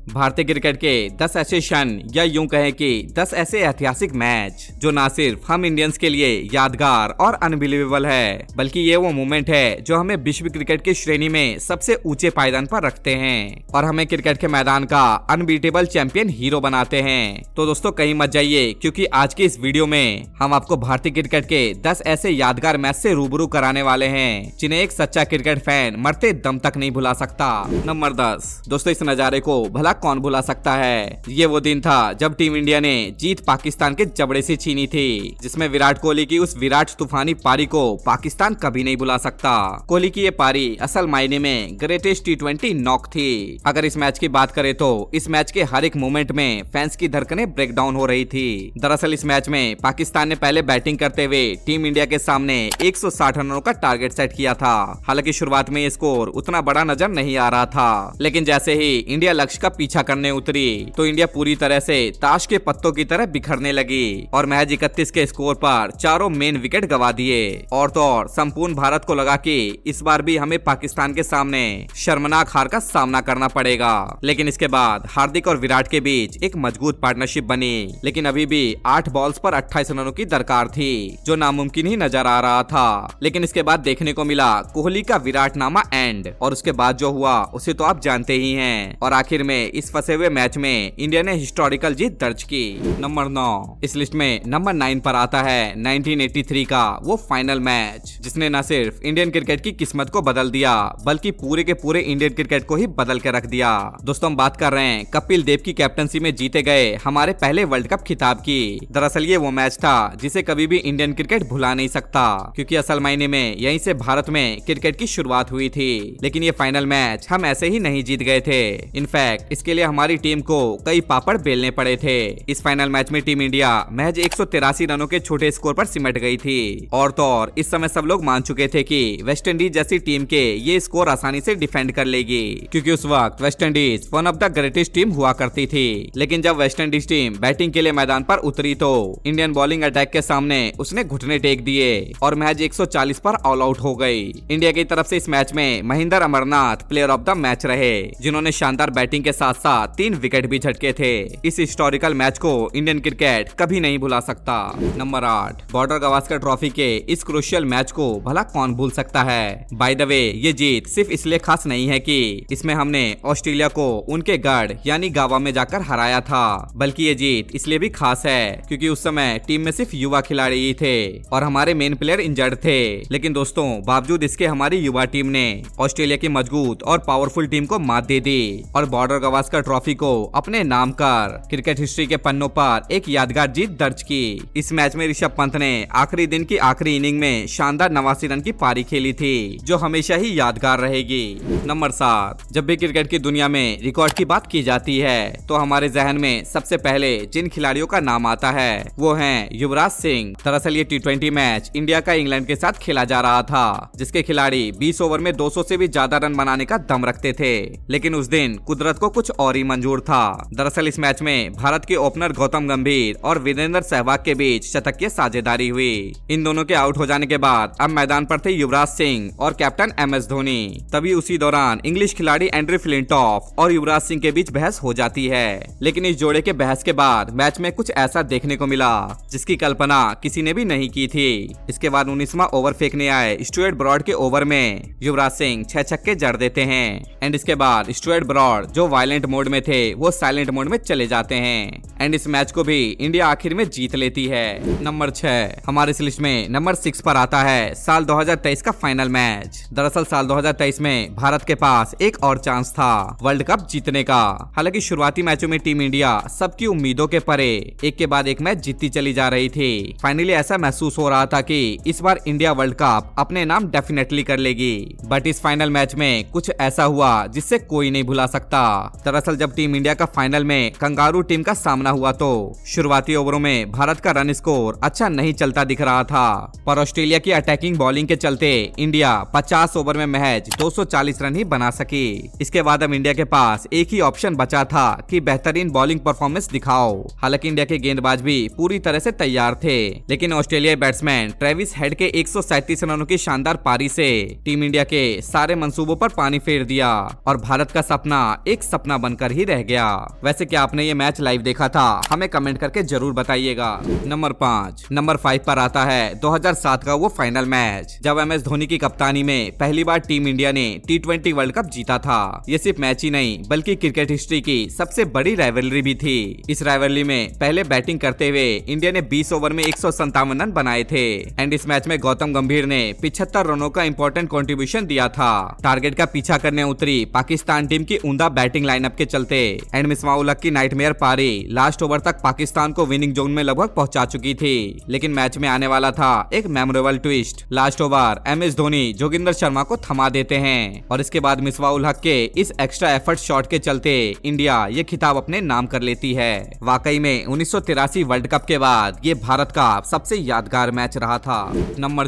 भारतीय क्रिकेट के 10 ऐसे क्षण या यूं कहें कि 10 ऐसे ऐतिहासिक मैच जो ना सिर्फ हम इंडियंस के लिए यादगार और अनबिलीवेबल है, बल्कि ये वो मोमेंट है जो हमें विश्व क्रिकेट की श्रेणी में सबसे ऊंचे पायदान पर रखते हैं और हमें क्रिकेट के मैदान का अनबीटेबल चैंपियन हीरो बनाते हैं। तो दोस्तों कहीं मत जाइए, क्योंकि आज की इस वीडियो में हम आपको भारतीय क्रिकेट के 10 ऐसे यादगार मैच से रूबरू कराने वाले हैं जिन्हें एक सच्चा क्रिकेट फैन मरते दम तक नहीं भुला सकता। नंबर 10। दोस्तों इस नजारे को भला कौन भुला सकता है। ये वो दिन था जब टीम इंडिया ने जीत पाकिस्तान के जबड़े से छीनी थी, जिसमें विराट कोहली की उस विराट तूफानी पारी को पाकिस्तान कभी नहीं भुला सकता। कोहली की ये पारी असल मायने में ग्रेटेस्ट T20 नॉक थी। अगर इस मैच की बात करें तो इस मैच के हर एक मोमेंट में फैंस की धड़कनें ब्रेक डाउन हो रही थी। दरअसल इस मैच में पाकिस्तान ने पहले बैटिंग करते हुए टीम इंडिया के सामने 160 रनों का टारगेट सेट किया था। हालांकि शुरुआत में ये स्कोर उतना बड़ा नजर नहीं आ रहा था, लेकिन जैसे ही इंडिया लक्ष्य का पीछा करने उतरी तो इंडिया पूरी तरह से ताश के पत्तों की तरह बिखरने लगी और महज 31 के स्कोर पर चारों मेन विकेट गवा दिए। और तो और संपूर्ण भारत को लगा कि इस बार भी हमें पाकिस्तान के सामने शर्मनाक हार का सामना करना पड़ेगा। लेकिन इसके बाद हार्दिक और विराट के बीच एक मजबूत पार्टनरशिप बनी, लेकिन अभी भी 8 बॉल्स पर 28 रनों की दरकार थी, जो नामुमकिन ही नजर आ रहा था। लेकिन इसके बाद देखने को मिला कोहली का विराट नामा एंड, और उसके बाद जो हुआ उसे तो आप जानते ही हैं। और आखिर में इस फंसे हुए मैच में इंडिया ने हिस्टोरिकल जीत दर्ज की। नंबर 9। इस लिस्ट में नंबर 9 पर आता है 1983 का वो फाइनल मैच, जिसने न सिर्फ इंडियन क्रिकेट की किस्मत को बदल दिया, बल्कि पूरे के पूरे इंडियन क्रिकेट को ही बदल के रख दिया। दोस्तों हम बात कर रहे हैं कपिल देव की कैप्टनसी में जीते गए हमारे पहले वर्ल्ड कप खिताब की। दरअसल ये वो मैच था जिसे कभी भी इंडियन क्रिकेट भुला नहीं सकता, क्योंकि असल मायने में यहीं से भारत में क्रिकेट की शुरुआत हुई थी। लेकिन ये फाइनल मैच हम ऐसे ही नहीं जीत गए थे। इनफैक्ट इसके लिए हमारी टीम को कई पापड़ बेलने पड़े थे। इस फाइनल मैच में टीम इंडिया महज 183 रनों के छोटे स्कोर पर सिमट गई थी। और तो और इस समय सब लोग मान चुके थे कि वेस्ट इंडीज जैसी टीम के ये स्कोर आसानी से डिफेंड कर लेगी, क्योंकि उस वक्त West Indies one of the greatest team हुआ करती थी। लेकिन जब वेस्ट इंडीज टीम बैटिंग के लिए मैदान पर उतरी तो इंडियन बॉलिंग अटैक के सामने उसने घुटने टेक दिए और महज 140 पर ऑल आउट हो गई। इंडिया की तरफ से इस मैच में Mahendra Amarnath player of the match रहे, जिन्होंने शानदार बैटिंग के साथ साथ 3 विकेट भी झटके थे। इस हिस्टोरिकल मैच को इंडियन क्रिकेट कभी नहीं भुला सकता। नंबर 8। बॉर्डर गावस्कर ट्रॉफी के इस क्रूशियल मैच को भला कौन भूल सकता है। बाय द वे ये जीत सिर्फ इसलिए खास नहीं है कि इसमें हमने ऑस्ट्रेलिया को उनके गढ़ यानी गावा में जाकर हराया था, बल्कि ये जीत इसलिए भी खास है क्योंकि उस समय टीम में सिर्फ युवा खिलाड़ी ही थे और हमारे मेन प्लेयर इंजर्ड थे। लेकिन दोस्तों बावजूद इसके हमारी युवा टीम ने ऑस्ट्रेलिया की मजबूत और पावरफुल टीम को मात दे दी और बॉर्डर गावस्कर ट्रॉफी को अपने नाम कर क्रिकेट हिस्ट्री के पन्नों पर एक यादगार जीत दर्ज की। इस मैच में ऋषभ पंत ने आखिरी दिन की आखिरी इनिंग में शानदार 89 रन की पारी खेली थी, जो हमेशा ही यादगार रहेगी। नंबर 7। जब भी क्रिकेट की दुनिया में रिकॉर्ड की बात की जाती है तो हमारे जहन में सबसे पहले जिन खिलाड़ियों का नाम आता है वो हैं युवराज सिंह। दरअसल ये T20 मैच इंडिया का इंग्लैंड के साथ खेला जा रहा था, जिसके खिलाड़ी 20 ओवर में 200 से भी ज्यादा रन बनाने का दम रखते थे। लेकिन उस दिन कुदरत को कुछ और ही मंजूर था। दरअसल इस मैच में भारत के ओपनर गौतम गंभीर और वीरेंद्र सहवाग के बीच शतकीय साझेदारी हुई। इन दोनों के आउट हो जाने के बाद अब मैदान पर थे युवराज सिंह और कैप्टन MS धोनी। तभी उसी दौरान इंग्लिश खिलाड़ी एंड्रे फ्लिंटॉफ और युवराज सिंह के बीच बहस हो जाती है। लेकिन इस जोड़े के बहस के बाद मैच में कुछ ऐसा देखने को मिला जिसकी कल्पना किसी ने भी नहीं की थी। इसके बाद 19वां ओवर फेंकने आए स्टुअर्ट ब्रॉड के ओवर में युवराज सिंह 6 छक्के जड़ देते हैं एंड इसके बाद स्टुअर्ट ब्रॉड जो वायलेंट मोड में थे वो साइलेंट मोड में चले जाते हैं एंड इस मैच को भी इंडिया आखिर में जीत लेती है। नंबर 6। हमारे इस लिस्ट में नंबर 6 पर आता है साल 2023 का फाइनल मैच। दरअसल साल 2023 में भारत के पास एक और चांस था वर्ल्ड कप जीतने का। हालांकि शुरुआती मैचों में टीम इंडिया सबकी उम्मीदों के परे एक के बाद एक मैच जीतती चली जा रही थी। फाइनली ऐसा महसूस हो रहा था कि इस बार इंडिया वर्ल्ड कप अपने नाम डेफिनेटली कर लेगी। बट इस फाइनल मैच में कुछ ऐसा हुआ जिससे कोई नहीं भुला सकता। दरअसल जब टीम इंडिया का फाइनल में कंगारू टीम का सामना हुआ तो शुरुआती ओवरों में भारत का रन स्कोर अच्छा नहीं चलता दिख रहा था, पर ऑस्ट्रेलिया की अटैकिंग बॉलिंग के चलते इंडिया 50 ओवर में महज 240 रन ही बना सकी। इसके बाद अब इंडिया के पास एक ही ऑप्शन बचा था कि बेहतरीन बॉलिंग परफॉर्मेंस दिखाओ। हालांकि इंडिया के गेंदबाज भी पूरी तरह से तैयार थे, लेकिन ऑस्ट्रेलियाई बैट्समैन ट्रेविस हेड के 137 रनों की शानदार पारी से टीम इंडिया के सारे मंसूबों पर पानी फेर दिया और भारत का सपना एक सपना बनकर ही रह गया। वैसे क्या आपने ये मैच लाइव देखा था? हमें कमेंट करके जरूर बताइएगा। नंबर 5। नंबर 5 पर आता है 2007 का वो फाइनल मैच जब MS धोनी की कप्तानी में पहली बार टीम इंडिया ने T20 वर्ल्ड कप जीता था। ये सिर्फ मैच ही नहीं बल्कि क्रिकेट हिस्ट्री की सबसे बड़ी राइवलरी भी थी। इस राइवलरी में पहले बैटिंग करते हुए इंडिया ने 20 ओवर में 157 रन बनाए थे एंड इस मैच में गौतम गंभीर ने 75 रनों का इंपॉर्टेंट कंट्रीब्यूशन दिया था। टारगेट का पीछा करने उतरी पाकिस्तान टीम की उम्दा बैटिंग लाइनअप के चलते एंड मिसबाह-उल हक की नाइटमेयर पारी लास्ट ओवर तक पाकिस्तान को विनिंग जोन में लगभग पहुंचा चुकी थी। लेकिन मैच में आने वाला था एक memorable twist. Last over MS Dhoni Joginder Sharma को थमा देते हैं और इसके बाद मिसबाह-उल हक के इस एक्स्ट्रा एफर्ट शॉट के चलते इंडिया ये खिताब अपने नाम कर लेती है। वाकई में 1983 वर्ल्ड कप के बाद ये भारत का सबसे यादगार मैच रहा था। नंबर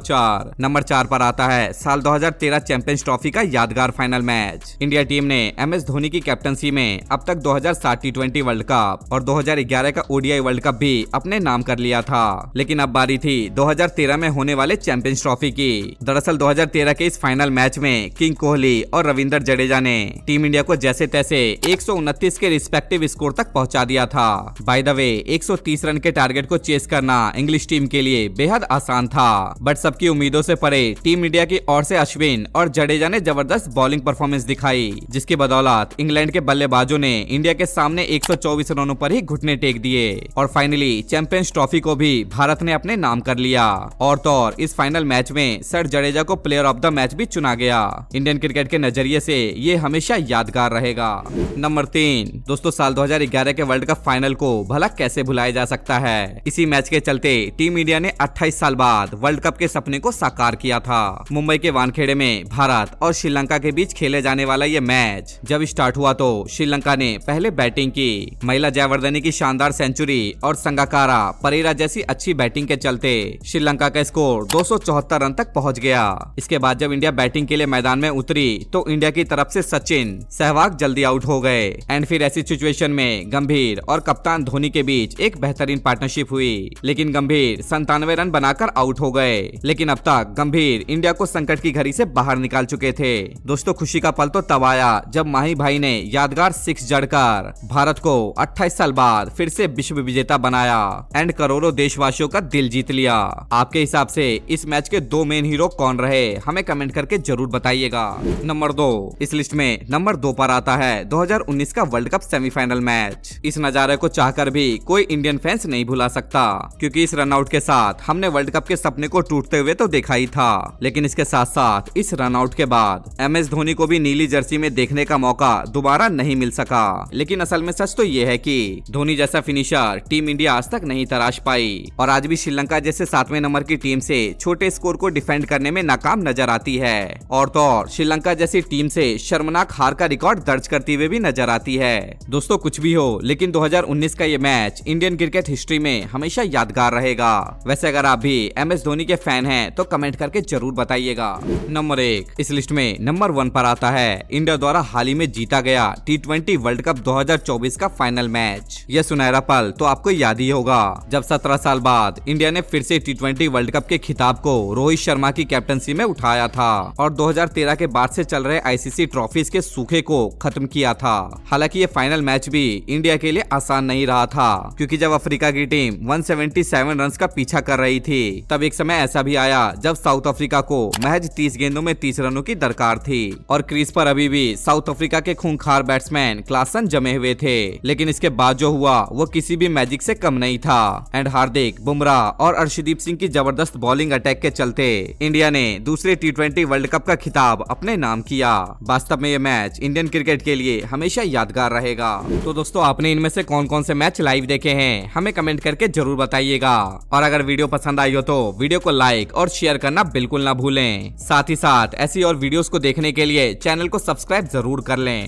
4 पर आता है साल 2013 चैंपियंस ट्रॉफी का यादगार फाइनल मैच। इंडिया टीम ने MS धोनी की कैप्टनसी में अब तक 2007 T20 वर्ल्ड कप और 2011 का ODI वर्ल्ड कप भी अपने नाम कर लिया था। लेकिन अब बारी थी 2013 में होने वाले चैंपियंस ट्रॉफी की। दरअसल 2013 के इस फाइनल मैच में किंग कोहली और रविंद्र जडेजा ने टीम इंडिया को जैसे तैसे 129 के रिस्पेक्टिव स्कोर तक पहुंचा दिया था। बाय द वे 130 रन के टारगेट को चेस करना इंग्लिश टीम के लिए बेहद आसान था, बट सबकी उम्मीदों से परे टीम इंडिया की ओर से अश्विन और जडेजा ने जबरदस्त बॉलिंग परफॉर्मेंस दिखाई, जिसकी बदौलत इंग्लैंड के बल्लेबाजों ने इंडिया के सामने 124 रनों पर ही घुटने टेक दिए और फाइनली चैंपियंस ट्रॉफी को भी भारत ने अपने नाम कर लिया। और तो और इस फाइनल मैच में सर जडेजा को प्लेयर ऑफ द मैच भी चुना गया। इंडियन क्रिकेट के नजरिए से ये हमेशा यादगार रहेगा। नंबर 3 दोस्तों, साल 2011 के वर्ल्ड कप फाइनल को भला कैसे भुलाया जा सकता है। इसी मैच के चलते टीम इंडिया ने 28 साल बाद वर्ल्ड कप के सपने को साकार किया था। मुंबई के वानखेड़े में भारत और श्रीलंका के बीच खेले जाने वाला ये मैच जब स्टार्ट हुआ तो श्रीलंका ने पहले बैटिंग की। महिला जयवर्धने की शानदार सेंचुरी और संगाकारा परेरा जैसी अच्छी बैटिंग के चलते श्रीलंका का स्कोर 274 रन तक पहुंच गया। इसके बाद जब इंडिया बैटिंग के लिए मैदान में उतरी तो इंडिया की तरफ से सचिन, सहवाग जल्दी आउट हो गए एंड फिर ऐसी सिचुएशन में गंभीर और कप्तान धोनी के बीच एक बेहतरीन पार्टनरशिप हुई। लेकिन गंभीर 97 रन बनाकर आउट हो गए। लेकिन अब तक गंभीर इंडिया को संकट की घड़ी से बाहर निकाल चुके थे। दोस्तों, खुशी का पल तो तब आया जब माही भाई ने यादगार 6 जड़कर भारत को 28 साल बाद फिर से विश्व विजेता बनाया एंड करोड़ों देशवासियों का दिल जीत लिया। आपके हिसाब से इस मैच के 2 मेन हीरो कौन रहे, हमें कमेंट करके जरूर बताइएगा। नंबर 2 इस लिस्ट में नंबर 2 पर आता है 2019 का वर्ल्ड कप सेमीफाइनल मैच। इस नजारे को चाहकर भी कोई इंडियन फैंस नहीं भुला सकता, क्योंकि इस रनआउट के साथ हमने वर्ल्ड कप के सपने को टूटते हुए तो देखा ही था, लेकिन इसके साथ साथ इस रनआउट के बाद MS धोनी को भी नीली जर्सी में देखने का मौका दोबारा नहीं मिल सका। लेकिन असल में सच तो ये है कि धोनी जैसा फिनिशर टीम इंडिया आज तक नहीं तराश पाई और आज भी श्रीलंका जैसे 7वें नंबर की टीम से छोटे स्कोर को डिफेंड करने में नाकाम नजर आती है। और तो और श्रीलंका जैसी टीम से शर्मनाक हार का रिकॉर्ड दर्ज करती हुए भी नजर आती है। दोस्तों, कुछ भी हो, लेकिन 2019 का ये मैच इंडियन क्रिकेट हिस्ट्री में हमेशा यादगार रहेगा। वैसे अगर आप भी MS धोनी के फैन हैं तो कमेंट करके जरूर बताइएगा। नंबर 1 इस लिस्ट में नंबर 1 पर आता है इंडिया द्वारा हाल ही में जीता गया T20 वर्ल्ड कप 2024 का फाइनल मैच। यह सुनहरा पल तो आपको याद ही होगा जब 17 साल बाद इंडिया ने फिर से T20 वर्ल्ड कप के खिताब को रोहित शर्मा की कैप्टनसी में उठाया था और 2013 के बाद से चल रहे ICC ट्रॉफीज के सूखे को खत्म किया था। हालांकि ये फाइनल मैच भी इंडिया के लिए आसान नहीं रहा था, क्योंकि जब अफ्रीका की टीम 177 रन का पीछा कर रही थी तब एक समय ऐसा भी आया जब साउथ अफ्रीका को महज 30 गेंदों में 30 रनों की दरकार थी और क्रीज पर अभी भी साउथ अफ्रीका के खूंखार बैट्समैन क्लासन जमे हुए थे। लेकिन इसके बाद जो हुआ वो किसी भी मैजिक से कम नहीं था एंड हार्दिक, बुमराह और अर्शदीप सिंह की जबरदस्त बॉलिंग अटैक के चलते इंडिया ने दूसरे T20 वर्ल्ड कप का खिताब अपने नाम किया। वास्तव में ये मैच इंडियन क्रिकेट के लिए हमेशा यादगार रहेगा। तो दोस्तों, आपने इनमें से कौन कौन से मैच लाइव देखे हैं, हमें कमेंट करके जरूर बताइएगा। और अगर वीडियो पसंद आई हो तो वीडियो को लाइक और शेयर करना बिल्कुल ना भूलें। साथ ही साथ ऐसी और वीडियोस को देखने के लिए चैनल को सब्सक्राइब जरूर कर लें।